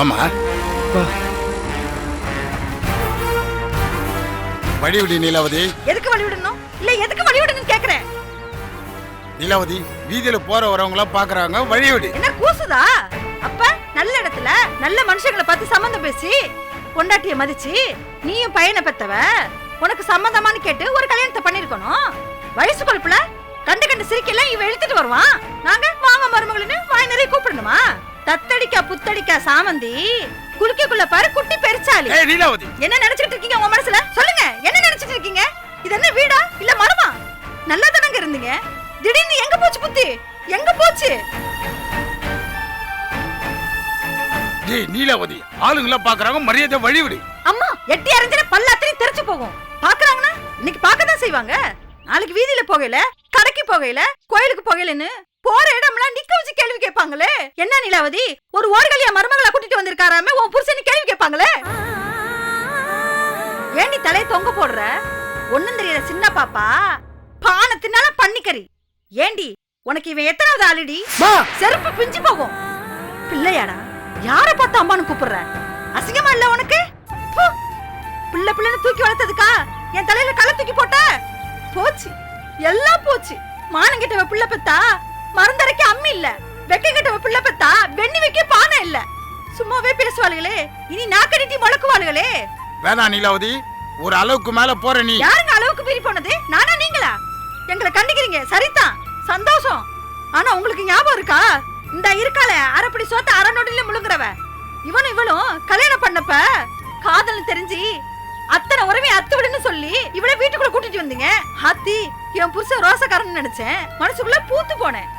வாமா. வழி விடு நீலாவதி. எதுக்கு வழி விடணும்? இல்ல எதுக்கு வழி விடணும்னு கேக்குறேன். நீலாவதி, வீதியில போற வரவங்கள பாக்குறாங்க, வழி விடு. என்ன கூசுதா? அப்ப நல்ல இடத்துல நல்ல மனுஷங்களை பார்த்து சம்பந்தம் பேசி பொண்டாட்டிய மதிச்சு நீயும் பையனை பெத்தவ உனக்கு சம்பந்தமானு கேட்டு ஒரு கல்யாணத்தை பண்ணிருக்கணும். வயசு கொழுப்புல கண்டு கண்டு சிரிக்கெல்லாம் இவ இழுத்துட்டு வருவான். நாங்க வாங்க மருமகளுன்னு வாய் நிறைய கூப்பிடணுமா? தத்தடிக்கா புத்தடிக்கா சாமந்தி குளிக்கக்குள்ள பாரு குட்டி பெருச்சாலி. நீலாவதி, என்ன நினைச்சிட்டு இருக்கீங்க உங்க மனசுல? சொல்லுங்க, என்ன நினைச்சிட்டு இருக்கீங்க? இது என்ன வீடா இல்ல மரமா? நல்லா தானங்க இருந்தீங்க, திடீர்னு எங்க போச்சு புத்தி? எங்க போச்சு? நீலாவதி, ஆளுங்கள பாக்குறாங்க, மரியாதை வழி விடு. அம்மா, எட்டி அரைஞ்சன பல்லாத்திரி தெரிச்சு போகும். பாக்குறாங்கன்னா இன்னைக்கு பார்க்கதான் செய்வாங்க. நாளைக்கு வீதியில போகையில, கடைக்கு போகையில, கோயிலுக்கு போகையிலன்னு போற இடம்லாம் நிக்க வச்சு கேள்வி கேட்பாங்களே. என்ன நீலாவதி, ஒரு ஓர்கலியா மருமகளை கூட்டிட்டு வந்திருக்காராமே உன் புருஷன் கேள்வி கேட்பாங்களே. ஏன் நீ தலையை தொங்க போடுற? ஒண்ணும் தெரியல சின்ன பாப்பா, பானத்தினால பண்ணிக்கறி. ஏண்டி உனக்கு இவன் எத்தனாவது ஆளுடி? செருப்பு பிஞ்சு போகும். பிள்ளையாடா, யார பார்த்து அம்மானு கூப்பிடுற? அசிங்கமா இல்ல உனக்கு? பிள்ளை பிள்ளைன்னு தூக்கி வளர்த்ததுக்கா என் தலையில கலை தூக்கி போட்ட? போச்சு, எல்லாம் போச்சு. மானங்கிட்டவ பிள்ளை பெத்தா மருந்தரைக்கு அம்மி இல்ல, வெக்க கிட்டவ பிள்ளை பெத்தா வெண்ணி வைக்க பானை இல்ல. சும்மாவே பேசுவாளுகளே, இனி நாக்கடிட்டி முழக்குவாளுகளே. வேணா நீலாவதி, ஒரு அளவுக்கு மேல போற நீ. யாருங்க அளவுக்கு மீறி போனது? நானா நீங்களா? எங்களை கண்டிக்கிறீங்க, சரிதான், சந்தோஷம். ஆனா உங்களுக்கு ஞாபகம் இருக்கா, இந்த இருக்கால அரைப்படி சோத்த அரை நொடியில முழுங்குறவ இவனும் இவளும் கல்யாணம் பண்ணப்ப காதல் தெரிஞ்சு அத்தனை உறவையும் அத்து விடுன்னு சொல்லி இவளை வீட்டுக்குள்ள கூட்டிட்டு வந்தீங்க. ஹாத்தி, என் புருஷன் ரோசக்காரன்னு நினைச்சேன், மனசுக்குள்ள பூத்து போனேன்.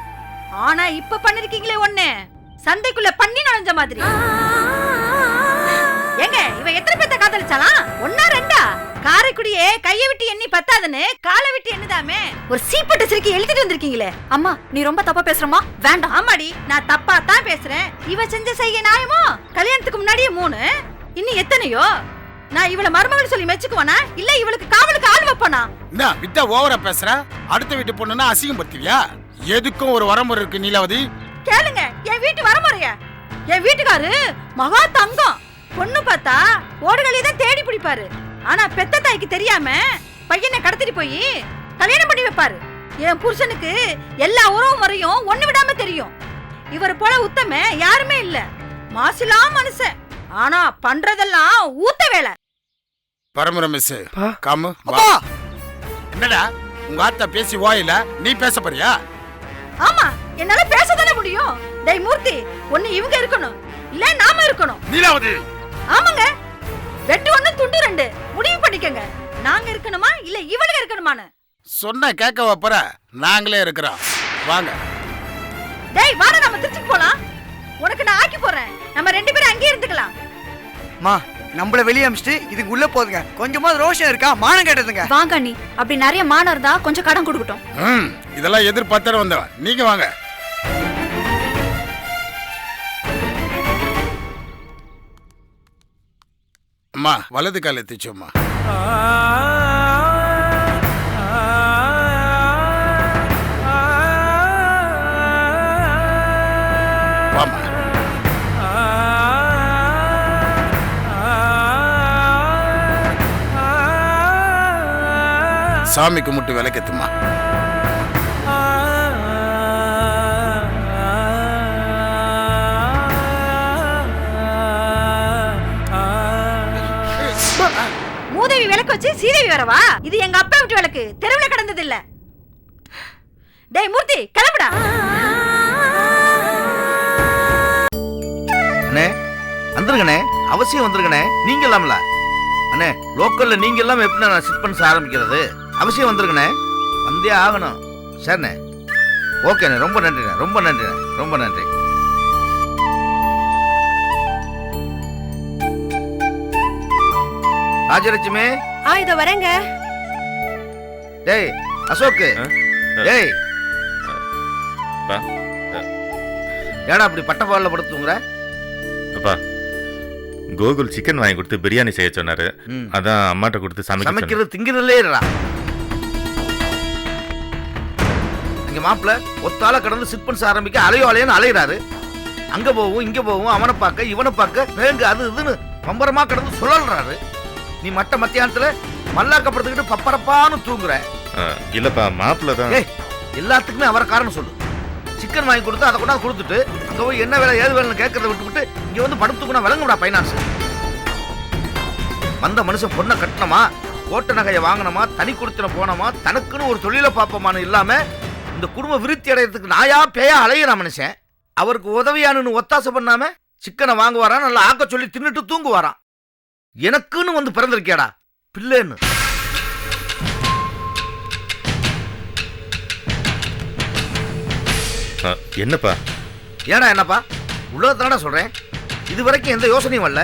ஆனா இப்ப பண்ணிருக்கீங்களே ஒண்ணு, சந்தைக்குள்ள பண்ணி நுழைஞ்ச மாதிரி. ஏங்க, இவ எத்தனை பேத்த காதலிச்சாலாம்? ஒன்னா ரெண்டா? காரைக்குடியே கையை விட்டு எண்ணி பத்தாதுன்னு காலை விட்டு எண்ணுதாமே. ஒரு சீப்பட்ட சிரிக்கி எழுதிட்டு வந்திருக்கீங்களே. அம்மா, நீ ரொம்ப தப்பா பேசுறமா? வேண்டாம். ஆமாடி, நான் தப்பா தான் பேசுறேன். இவ செஞ்ச செய்ய நியாயமோ? கல்யாணத்துக்கு முன்னாடியே 3, இன்னும் எத்தனையோ. நான் இவள மருமகள் சொல்லி மெச்சுக்குவானா இல்ல இவளுக்கு காவலுக்கு ஆள் வைப்பானா? என்ன விட்டா ஓவரா பேசுற? அடுத்த வீட்டு பொண்ணுன்னா அசிங்கப்படுத்துவியா? எதுக்கும் ஒரு வரமுறை இருக்கு நீலாவதி. கேளுங்க, என் வீட்டு வரமுறைய. என் வீட்டுக்காரு மகா தங்கம். பொண்ணு பார்த்தா ஓடுகளே தான் தேடி பிடிப்பாரு. ஆனா பெத்த தாய்க்கு தெரியாம பையனை கடத்திட்டு போய் கல்யாணம் பண்ணி வைப்பாரு. என் புருஷனுக்கு எல்லா உறவு முறையும் ஒண்ணு விடாம தெரியும். இவர் போல உத்தம யாருமே இல்ல. மாசிலாம் மனுஷன், ஆனா பண்றதெல்லாம் ஊத்த வேலை. பரமுறை மிஸ் காமு. என்னடா உங்க ஆத்தா பேசி வாயில நீ பேச போறியா? ஆமா, என்னால பேசதானே முடியும். டேய் மூர்த்தி, ஒண்ணு இவங்க இருக்கணும் இல்ல நாம இருக்கணும். நீலாவதி. ஆமாங்க, வெட்டு 1 துண்டு 2 முடிவு பண்ணிக்கங்க. நாங்க இருக்கணுமா இல்ல இவளுங்க இருக்கணுமான்னு சொன்ன கேட்க போற. நாங்களே இருக்கிறோம், வாங்க. டேய் வாடா, நம்ம திருச்சிக்கு போலாம். உனக்கு நான் ஆக்கி போறேன், நம்ம 2 பேரும் அங்கேயே இருந்துக்கலாம். மா, நம்மள வெளிய அமிச்சிட்டு இதுக்கு உள்ள போதுங்க. கொஞ்சமா ரோஷம் இருக்கா? மானம் கேட்டதுங்க. வாங்க நீ, அப்படி நிறைய மானம் இருந்தா கொஞ்சம் கடன் கொடுக்கட்டும். இதெல்லாம் எதிர்பார்த்து வந்தவன். நீங்க வாங்க. அம்மா, வலது கால எத்திச்சோம்மா. வாமா. சாமி கும்பிட்டு விளக்கத்துமா. மூதேவி விளக்கு வச்சு சீதேவி வரவா? இது எங்க அப்பா விட்டு விளக்கு, தெருவுல கடந்தது இல்ல. டேய் மூர்த்தி, கிளம்புடா. அண்ணே வந்துருங்கண்ணே, அவசியம் வந்துருங்கண்ணே. நீங்க இல்லாமல அண்ணே, லோக்கல்ல நீங்க எல்லாம் எப்படி நான் சிட் பண்ண ஆரம்பிக்கிறது? அவசியம் வந்துருங்கண்ணே, வந்தே ஆகணும். சரிண்ணே, ஓகேண்ணே, ரொம்ப நன்றிண்ணே, ரொம்ப நன்றிண்ணே, ரொம்ப நன்றி. ராஜலட்சுமி. இத வரேங்க. டேய் அசோக்கு, டேய் ஏடா அப்படி பட்டப்பாலில் படுத்துங்கிற? அப்பா, கோகுல் சிக்கன் வாங்கி கொடுத்து பிரியாணி செய்ய சொன்னாரு. அதான் அம்மாட்ட கொடுத்து சமைக்கிறது திங்கிறதுலே இல்லடா. இங்க மாப்பிள்ள ஒத்தால கடந்து சிட் பண்ண ஆரம்பிக்க அலையோ அலையன்னு அலையிறாரு. அங்க போவும் இங்க போவும் அவனை பார்க்க இவனை பார்க்க பேங்கு அது இதுன்னு பம்பரமா கிடந்து சுழல்றாரு. நீ மட்ட மத்தியானத்துல மல்லாக்கப்படுத்துக்கிட்டு பப்பரப்பான்னு தூங்குற. இல்லப்பா மாப்பிள்ள தான். எல்லாத்துக்குமே அவரை காரணம் சொல்லு. சிக்கன் வாங்கி கொடுத்து அதை கொண்டாந்து கொடுத்துட்டு அங்க போய் என்ன வேலை ஏது வேலைன்னு கேட்கறத விட்டுவிட்டு இங்க வந்து படுத்துக்குனா விளங்குடா பைனான்ஸ். வந்த மனுஷன் பொண்ணை கட்டணமா, கோட்டை நகையை வாங்கினமா, தனி கொடுத்துன போனோமா, தனக்குன்னு ஒரு தொழிலை பார்ப்போமான்னு இல்லாம இந்த குடும்ப விருத்தி அடையறதுக்கு நாயா பேயா அலையிற மனுஷன். அவருக்கு உதவியானு ஒத்தாசை பண்ணாம சிக்கனை வாங்குவாரான், நல்லா ஆக்க சொல்லி தின்னுட்டு தூங்குவாரான். எனக்குன்னு வந்து பிறந்திருக்கேடா பிள்ளைன்னு. என்னப்பா? ஏடா என்னப்பா உள்ளதானடா சொல்றேன். இது வரைக்கும் எந்த யோசனையும் வரல.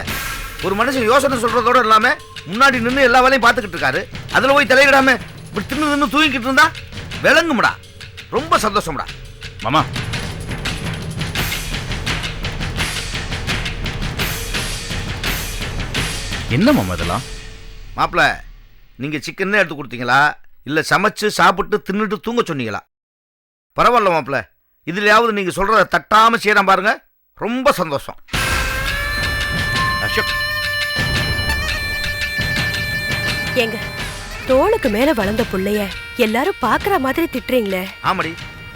ஒரு மனுஷன் யோசனை சொல்றதோட இல்லாம முன்னாடி நின்று எல்லா வேலையும் பார்த்துக்கிட்டு இருக்காரு. அதுல போய் தலையிடாம இப்படி தின்னு தூங்கிக்கிட்டு இருந்தா விளங்கும்டா. ரொம்ப சந்தோஷம்டா மாமா. என்ன மாமா இதெல்லாம்? மாப்பிள்ள, நீங்க சிக்கன் எடுத்து கொடுத்தீங்களா இல்ல சமைச்சு சாப்பிட்டு தின்னுட்டு தூங்க சொன்னீங்களா? பரவாயில்ல மாப்பிள்ள, இதுலயாவது நீங்க சொல்றத தட்டாம செய்யறேன் பாருங்க, ரொம்ப சந்தோஷம். அசோக், ஏங்க தோளுக்கு மேல வளர்ந்த புள்ளைய எல்லாரும் பாக்குற மாதிரி திட்டுறீங்களே? ஆமாடி,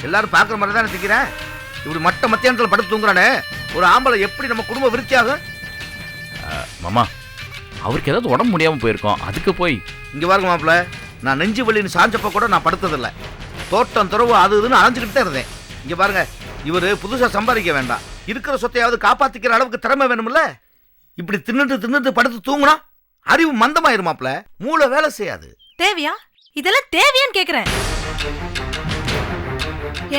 எல்லாரும் பாக்குற மாதிரி தானே திக்கிறேன். இப்படி மட்ட மத்தியானத்துல படுத்து தூங்குறானே ஒரு ஆம்பளை எப்படி நம்ம குடும்ப விருத்தியாகும்? மாமா அவருக்கு ஏதாவது உடம்பு முடியாம போயிருக்கோம், அதுக்கு போய். இங்க பாருங்க மாப்பிள்ள, நான் நெஞ்சு வலின்னு சாஞ்சப்ப கூட நான் படுத்ததில்லை. தோட்டம் துறவு அது இதுன்னு அலைஞ்சுக்கிட்டு தான் இருந்தேன். இங்க பாருங்க, இவரு புதுசா சம்பாதிக்க வேண்டாம், இருக்கிற சொத்தையாவது காப்பாத்திக்கிற அளவுக்கு திறமை வேணும்ல. இப்படி தின்னுட்டு படுத்து தூங்குனா அறிவு மந்தமாயிருமாப்ல, மூளை வேலை செய்யாது. தேவையா? இதெல்லாம் தேவையான்னு கேக்குறேன்.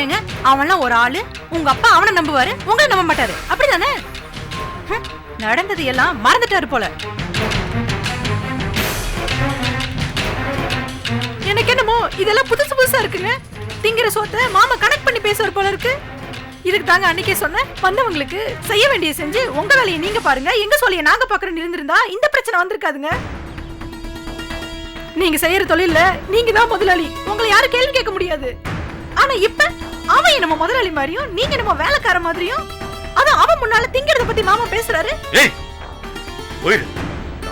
ஏங்க அவன்லாம் ஒரு ஆளு, உங்க அப்பா அவனை நம்புவாரு, உங்களை நம்ப மாட்டாரு, அப்படிதானே? நடந்தது எல்லாம் மறந்துட்டாரு போல. எனக்கு என்னமோ இதெல்லாம் புதுசு புதுசா இருக்குங்க. திங்கிற சோத்த மாமா கனெக்ட் பண்ணி பேசுவார் போல இருக்கு. இதுக்கு தாங்க அன்னைக்கே சொன்னேன், வந்தவங்களுக்கு செய்ய வேண்டிய செஞ்சு உங்க வேலையை நீங்க பாருங்க, எங்க சொல்லிய நாங்க பாக்குறேன்னு இருந்திருந்தா இந்த பிரச்சனை வந்திருக்காதுங்க. நீங்க செய்யற தொழில்ல நீங்க தான் முதலாளி, உங்களை யாரும் கேள்வி கேட்க முடியாது. ஆனா இப்ப அவன் நம்ம முதலாளி மாதிரியும் நீங்க நம்ம வேலைக்கார மாதிரியும், அதான் அவன் முன்னால திங்கிறத பத்தி மாமா பேசுறாரு.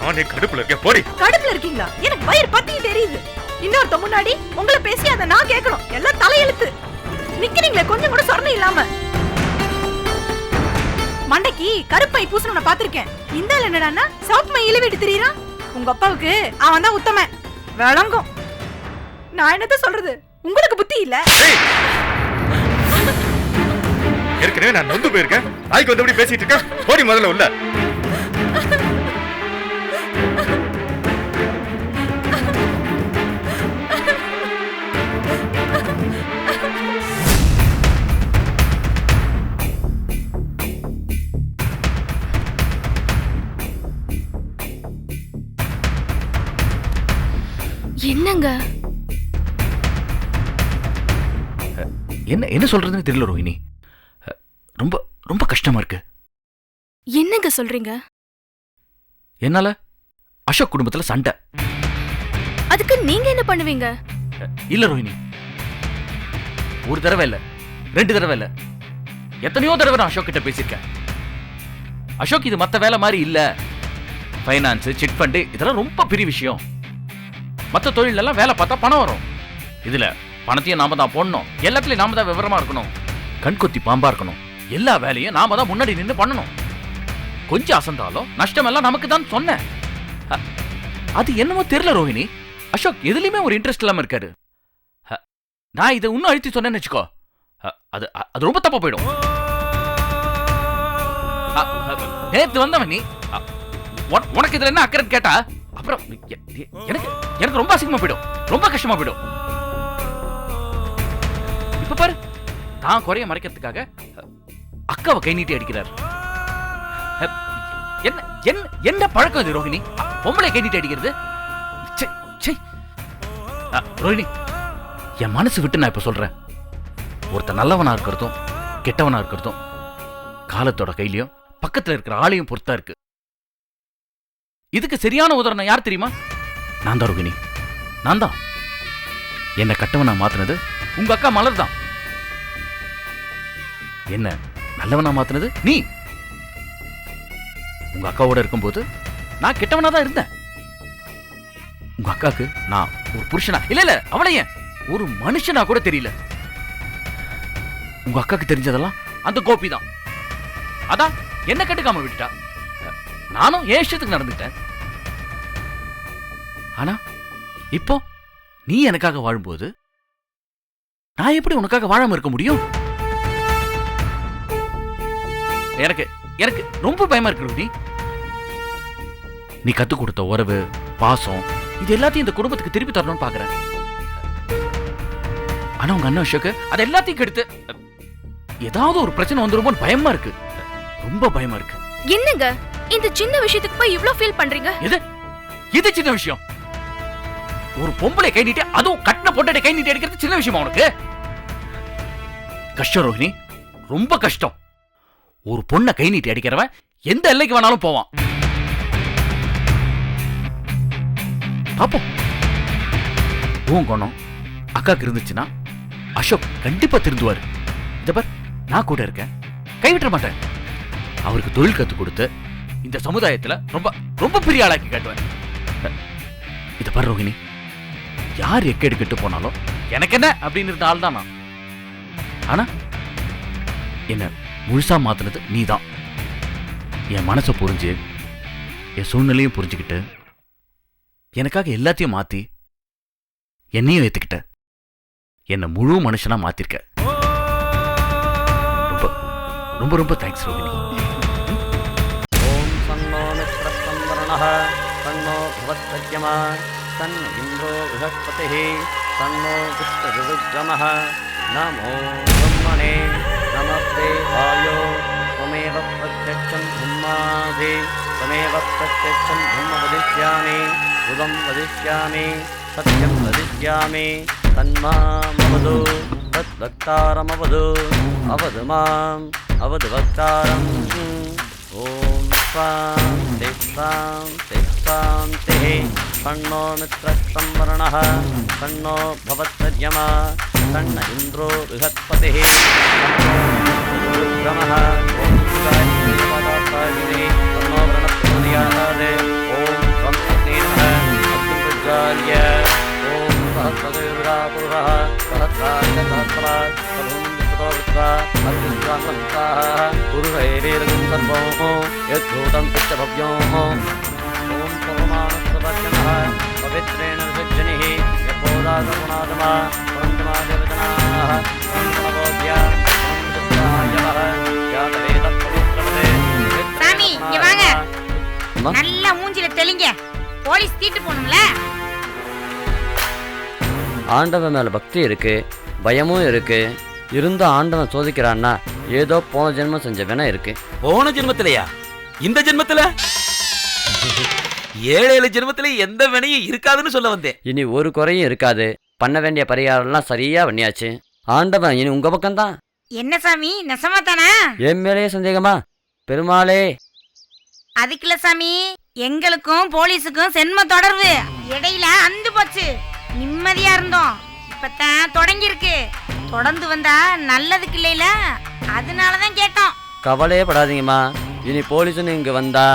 நானே கடுப்புல இருக்கேன், போடி. கடுப்புல இருக்கீங்களா? எனக்கு வயிறு பத்திக்கிட்டு தெரியுது. இன்னொருத்த முன்னாடி உங்களை பேசி அதை நான் கேட்கணும், எல்லாம் தலையெழுத்து. நிக்கிறீங்களே கொஞ்சம் கூட சொரணை இல்லாம. மண்டைக்கு கருப்பை பூசணும்னு பாத்திருக்கேன். இந்த என்னடான்னா சவுத் மை இழுவிட்டு திரியறான். உங்க அப்பாவுக்கு அவன் தான் உத்தமன், விளங்கும். நான் என்னத்த சொல்றது, உங்களுக்கு புத்தி இல்ல. ஏற்கனவே நான் நொந்து போயிருக்கேன், நாய்க்கு வந்தபடி பேசிட்டு இருக்கேன், போடி முதல்ல உள்ள. என்னங்க என்ன சொல்றதுன்னு தெரியல ரோஹிணி. ரொம்ப ரொம்ப கஷ்டமா இருக்கு. என்னங்க சொல்றீங்க? என்னால அசோக் குடும்பத்துல சண்டை. அதுக்கு நீங்க என்ன பண்ணுவீங்க? இல்ல ரோஹிணி, ஒரு தடவை இல்ல, 2 தடவை இல்ல, எத்தனையோ தடவை நான் அசோக் கிட்ட பேசியிருக்கேன். அசோக் இது மத்த வேலை மாதிரி இல்ல, ஃபைனான்ஸ் சிட் ஃபண்டு இதெல்லாம் ரொம்ப பெரிய விஷயம். மற்ற தொழில் எல்லாம் வேலை பார்த்தா பணம் வரும், இதுல பணத்தையும் நாம தான் போடணும், எல்லாத்துலயும் நாம தான் விவரமா இருக்கணும், கண்கொத்தி பாம்பா இருக்கணும், எல்லா வேலையும் நாம தான் முன்னாடி நின்று பண்ணணும். கொஞ்சம் அசந்தாலும் நஷ்டம் எல்லாம் நமக்கு தான் சொன்னேன். அது என்னமோ தெரியல ரோஹிணி, அசோக் எதுலயுமே ஒரு இன்ட்ரெஸ்ட் இல்லாம இருக்காரு. நான் இதை இன்னும் அழுத்தி சொன்னேன்னு வச்சுக்கோ, அது அது ரொம்ப தப்பா போயிடும். நேத்து வந்தவன் நீ உனக்கு இதுல என்ன அக்கறை கேட்டா அப்புறம் எனக்கு ரொம்ப அசிங்கமா போயிடும், ரொம்ப கஷ்டமா போயிடும். இப்ப பாரு, தான் குறைய மறைக்கிறதுக்காக அக்காவை கை நீட்டி அடிக்கிறார். என்ன பழக்கம் இது ரோஹிணி? பொம்பளை கை நீட்டி அடிக்கிறது? ரோஹிணி, என் மனசு விட்டு நான் இப்ப சொல்றேன், ஒருத்த நல்லவனா இருக்கிறதும் கெட்டவனா இருக்கிறதும் காலத்தோட கையிலையும் பக்கத்துல இருக்கிற ஆளையும் பொறுத்தா இருக்கு. இதுக்கு சரியான உதாரணம் யார் தெரியுமா? நான் தான் ரோஹிணி, நான் தான். என்ன கட்டவனா மாத்தினது உங்க அக்கா மலர் தான். என்ன நல்லவனா மாத்துனது நீ. உங்க அக்காவோட இருக்கும்போது நான் கெட்டவனா தான் இருந்தேன். உங்க அக்காக்கு நான் ஒரு புருஷனா இல்ல அவளை ஏன் ஒரு மனுஷனா கூட தெரியல. உங்க அக்காக்கு தெரிஞ்சதெல்லாம் அந்த கோபி தான். அதான் என்ன கட்டுக்காம விட்டுட்டா. நானும் ஏன் இஷ்டத்துக்கு நடந்துட்டேன். ஆனா இப்போ நீ எனக்காக வாழும்போது நான் எப்படி உனக்காக வாழாம இருக்க முடியும்? எனக்கு எனக்கு ரொம்ப பயமா இருக்கு. நீ கத்து கொடுத்த உறவு, பாசம், இது எல்லாத்தையும் இந்த குடும்பத்துக்கு திருப்பி தரணும்னு பாக்குறேன். ஆனா உங்க அண்ணன் அசோக் அது எல்லாத்தையும் கெடுத்து ஏதாவது ஒரு பிரச்சனை வந்துருமோன்னு பயமா இருக்கு. ரொம்ப பயமா இருக்கு. என்னங்க இந்த சின்ன விஷயத்துக்கு போய் இவ்ளோ ஃபீல் பண்றீங்க? இது சின்ன விஷயம். ஒரு பொம்பளை கை நீட்டி, அதுவும் கட்டின பொட்டை கை நீட்டி அடிக்கிறது சின்ன விஷயமா உனக்கு? கஷ்டம் ரோஹிணி, ரொம்ப கஷ்டம். ஒரு பொண்ணை கை நீட்டி அடிக்கிறவன் எந்த எல்லைக்கு வேணாலும் போவான். பாப்போம். உன் குணம் அக்காக்கு இருந்துச்சுன்னா அசோக் கண்டிப்பா திருந்துவாரு. இத பார், நான் கூட இருக்கேன், கைவிட்ட மாட்டேன். அவருக்கு தொழில் கத்து கொடுத்து இந்த சமுதாயத்துல ரொம்ப ரொம்ப பெரிய ஆளாக்கி காட்டுவேன். இத பார் ரோஹிணி, யார் எக்கேடு கெட்டு போனாலும் எனக்கு என்ன அப்படின்னு இருந்த ஆள் தான் நான். ஆனா என்ன முழுசா மாத்தினது நீதான். என் மனசை புரிஞ்சு என் சூழ்நிலையும் புரிஞ்சுக்கிட்டு எனக்காக எல்லாத்தையும் மாத்தி என்னையும் ஏத்துக்கிட்ட. என்ன முழு மனுஷனா மாத்திருக்க. ரொம்ப ரொம்ப ரொம்ப தேங்க்ஸ் ரோஹிணி. ஓம் சன்னோ மித்ரஸ்தம் வருணः சன்னோ பவத்யமா சன்ன இந்திரோ ப்ரஹஸ்பதிः சன்னோ விஷ்ணுருத்ரமः நமோ பிரம்மணே நமஸ்தே வாயோ त्वमेव प्रत्यक्षं ब्रह्मासि त्वमेव प्रत्यक्षं ब्रह्म वदिष्यामि बुधं वदिष्यामि सत्यं वदिष्यामि तन्मामवदु तद्वक्तारमवदु अवदु माम् अवदु वक्तारम् ॐ शान्ति शान्ति शान्तिः सन्नो मित्रस्तं वरुणः सन्नो भवत्पर्यमा सन्न इन्द्रो बृहस्पतिः रुद्रमः ॐ शिवाय सन्नो वरुणप्रचोदयात् ॐ त्वं अग्ने नमः अग्निं प्रज्वाल्य ॐ सहस्रदेवरापुरः सहस्रार्य सहस्रात् सर्वं विश्वतो वृत्वा अग्निस्वाङ्गन्ताः पुरुषैरेरगं सर्वं यद्भूतं तिष्ठभव्योः ॐ पवमानस्तभजनः पवित्रेण विसर्जनिः यपोदासपुनादमा पुरन्दमादेवजनाः पुरन्दमबोध्या சாமி இங்க வாங்க. நல்லா மூஞ்சில தெளிங்க, போலீஸ் தீட்டு போணும்ல. ஆண்டவன் மேல பக்தி இருக்கு, பயமும் இருக்கு. இருந்த ஆண்டவன் சோதிக்கிறான்னா ஏதோ போன ஜென்மம் செஞ்ச வினை இருக்கு. போன ஜென்மத்திலயா? இந்த ஜென்மத்துல? 7 ஜென்மத்துல எந்த வினையும் இருக்காதுன்னு சொல்ல வந்தேன். இனி ஒரு குறையும் இருக்காது. பண்ண வேண்டிய பரிகாரம்லாம் சரியா பண்ணியாச்சு. ஆண்டவன் இனி உங்க பக்கம்தான். என்ன சாமி, நெசமா தானா? என் மேலேயே சந்தேகமா? பெருமாளே, அதுக்குல சாமி, எங்களுக்கும் போலீஸுக்கும் சென்ம தொடர்பு. இடையில அந்து போச்சு, நிம்மதியா இருந்தோம். இப்பதான் தொடங்கி இருக்கு. தொடர்ந்து வந்தா நல்லதுக்கு இல்லைல, அதனாலதான் கேட்டோம். கவலையே படாதீங்கம்மா. இனி போலீஸுன்னு இங்க வந்தா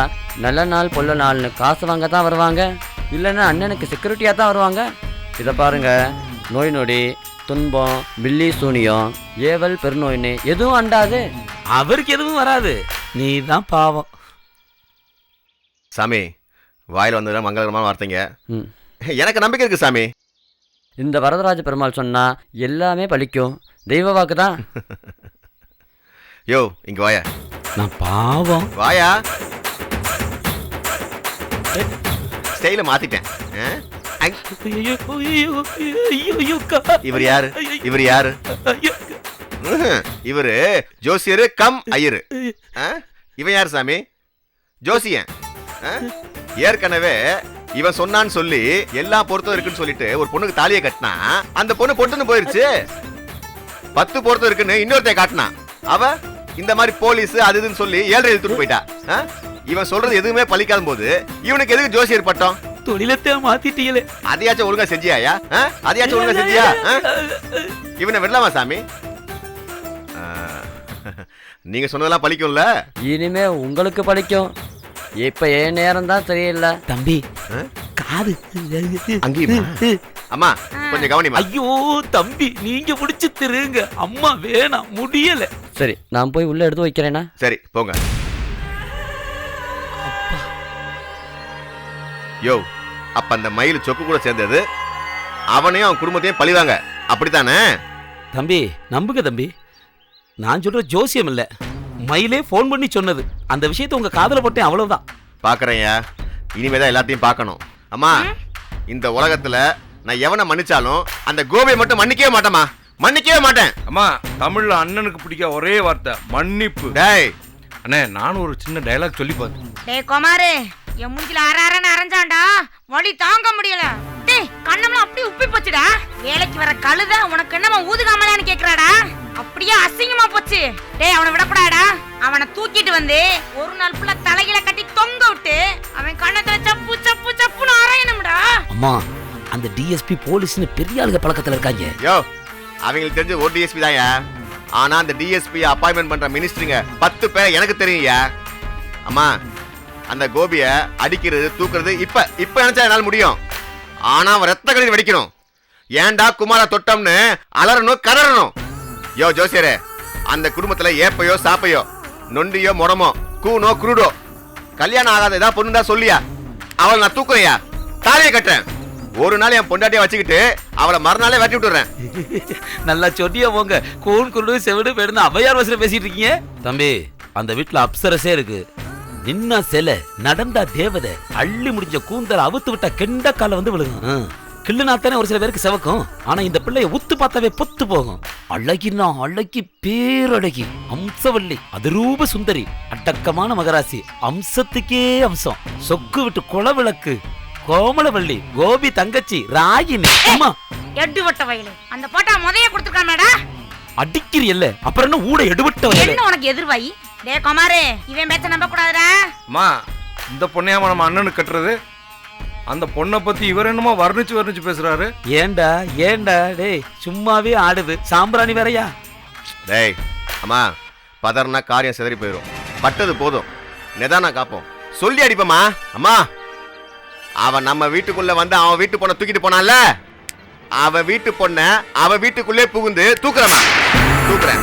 நல்ல நாள் பொல்ல நாள்னு காசு வாங்க தான் வருவாங்க, இல்லைன்னா அண்ணனுக்கு செக்யூரிட்டியா தான் வருவாங்க. இதை பாருங்க, நோய் நொடி, துன்பம், பில்லி சூனியம், ஏவல், பெருநோயின்னு எதுவும் அண்டாது. அவருக்கு எதுவும் வராது. நீ தான் பாவம். சாமி, வாயில் வந்ததுல மங்களகரமான வார்த்தைங்க. ம். எனக்கு நம்பிக்கை இருக்கு சாமி. இந்த வரதராஜ பெருமாள் சொன்னா எல்லாமே பலிக்கும். தெய்வ வாக்கு தான். யோ, இங்க வாயா. நான் பாவம். வாயா. ஸ்டைல மாத்திட்டேன். இவர் யாரு? இவர் யாரு? இவரு ஜோசியரு கம் ஐயரு. இவன் யாரு சாமி? ஜோசியன். ஏற்கனவே இவன் சொன்னான்னு சொல்லி எல்லா பொருத்தம் இருக்குன்னு சொல்லிட்டு ஒரு பொண்ணுக்கு தாலியை கட்டினா அந்த பொண்ணு பொட்டுன்னு போயிருச்சு. 10 பொருத்தம் இருக்குன்னு இன்னொருத்தைய காட்டினா அவ இந்த மாதிரி போலீஸ் அது இதுன்னு சொல்லி 7 எழுத்துட்டு போயிட்டா. இவன் சொல்றது எதுவுமே பலிக்காத போது இவனுக்கு எதுக்கு ஜோசியர் பட்டம்? தொழிலத்தை மாத்திட்டீங்களே. அதையாச்சும் ஒழுங்கா செஞ்சியா? அதையாச்சும் ஒழுங்கா செஞ்சியா? இவனை விடலாமா சாமி? நீங்க சொன்னதெல்லாம் பழிக்கும்ல? இனிமே உங்களுக்கு பழிக்கும். இப்ப என் நேரம் தான் சரியில்லை. தம்பி காது அங்கேயும் அம்மா கொஞ்சம் கவனிமா. ஐயோ தம்பி நீங்க முடிச்சு திருங்க. அம்மா வேணாம் முடியல. சரி நான் போய் உள்ள எடுத்து வைக்கிறேனா? சரி போங்க. யோ அப்ப அந்த மயில் சொக்கு கூட சேர்ந்தது அவனையும் அவன் குடும்பத்தையும் பழிவாங்க, அப்படித்தானே? தம்பி நம்புங்க தம்பி, நான் சொல்ற ஜோசியம் இல்ல, மயிலே போன் பண்ணி சொன்னது. அந்த விஷயத்தை உங்க காதுல போட்டேன், அவ்வளவுதான். பாக்குறேன்யா, இனிமேதான் எல்லாத்தையும் பார்க்கணும். அம்மா இந்த உலகத்துல நான் எவனை மன்னிச்சாலும் அந்த கோபியை மட்டும் மன்னிக்கவே மாட்டேமா, மன்னிக்கவே மாட்டேன். அம்மா தமிழ்ல அண்ணனுக்கு பிடிக்க ஒரே வார்த்தை மன்னிப்பு. டேய் அண்ணே நானும் ஒரு சின்ன டயலாக் சொல்லி பார்த்தேன். டேய் குமாரு, என் மூஞ்சில அரன்னு அரைஞ்சான்டா, வலி தாங்க முடியல. டேய் கண்ணம்லாம் அப்படியே உப்பி போச்சுடா. வேலைக்கு வர கழுத உனக்கு என்னமா ஊதுகாமலான்னு கேக்குறாடா, அப்படியே அசிங்கமா போச்சு. டேய் அவனை விடக்கூடாடா, அவனை தூக்கிட்டு வந்து ஒரு நாள் ஃபுல்லா தலையில கட்டி தொங்க விட்டு அவன் கண்ணத்துல சப்பு சப்பு சப்புன்னு அரையணும்டா. அம்மா அந்த டிஎஸ்பி போலீஸ்னு பெரிய ஆளுக பழக்கத்துல இருக்காங்க. யோ அவங்களுக்கு தெரிஞ்ச ஒரு டிஎஸ்பி தான்யா, ஆனா அந்த டிஎஸ்பி அப்பாயின்மெண்ட் பண்ற மினிஸ்டருங்க 10 பேர் எனக்கு தெரியும்யா. அம்மா அந்த கோபிய அடிக்கிறது தூக்குறது இப்ப நினைச்சா என்னால் முடியும், ஆனா அவன் ரத்த கண்ணீர் வெடிக்கணும். ஏன்டா குமார தொட்டம்னு அலறணும் கதறணும். யோ ஜோசியரே, அந்த குடும்பத்துல ஏப்பையோ சாப்பையோ நொண்டியோ முடமோ கூனோ குருடோ கல்யாணம் ஆகாத ஏதாவது பொண்ணுடா சொல்லியா, அவளை நான் தூக்குறையா, தாலியை கட்டுறேன். ஒரு நாள் என் பொண்டாட்டியை வச்சுக்கிட்டு அவளை மறுநாளே வெட்டி விட்டுறேன். நல்லா சொட்டியா போங்க. கூன் குருடு செவிடு பேடுன்னு அவையார் வசனம் பேசிட்டு இருக்கீங்க. தம்பி அந்த வீட்டுல அப்சரசே இருக்கு. நின்னா சில நடந்தா தேவதை, அள்ளி முடிஞ்ச கூந்தல் அவுத்து விட்டா கெண்ட கால வந்து விழுகும். கிள்ளுனாத்தானே ஒரு சில பேருக்கு செவக்கும். ஆனா இந்த பிள்ளைய உத்து பார்த்தாவே பொத்து போகும். அழகினா அழகி, பேரழகி, அம்சவல்லி, அதிரூப சுந்தரி, அடக்கமான மகராசி, அம்சத்துக்கே அம்சம், சொக்கு விட்டு குளவிளக்கு, கோமலவள்ளி, கோபி தங்கச்சி, ராகினி. அம்மா எட்டு வட்ட வயலு அந்த போட்டா முதைய கொடுத்துருக்காமேடா. அடிக்கிறீல்ல, அப்புறம் என்ன ஊட எடுபட்ட வயலு? என்ன உனக்கு எதிர்வாயி? டேய் குமாரு, இவன் பேச்ச நம்ப கூடாதுடா. அம்மா இந்த பொண்ணையாம நம்ம அண்ணனுக்கு கட்டுறது, அந்த பொண்ணை பத்தி இவர் என்னமோ வர்ணிச்சு பேசுறாரு. ஏண்டா ஏண்டா டேய், சும்மாவே ஆடுது, சாம்பிராணி வேறையா? டேய் அம்மா பதறனா காரியம் சிதறி போயிடும், பட்டது போதும், நிதானா காப்போம், சொல்லி அடிப்பமா. அம்மா அவன் நம்ம வீட்டுக்குள்ள வந்து அவன் வீட்டு பொண்ணை தூக்கிட்டு போனான்ல, அவ வீட்டு பொண்ண அவ வீட்டுக்குள்ளே புகுந்து தூக்குறமா, தூக்குறேன்.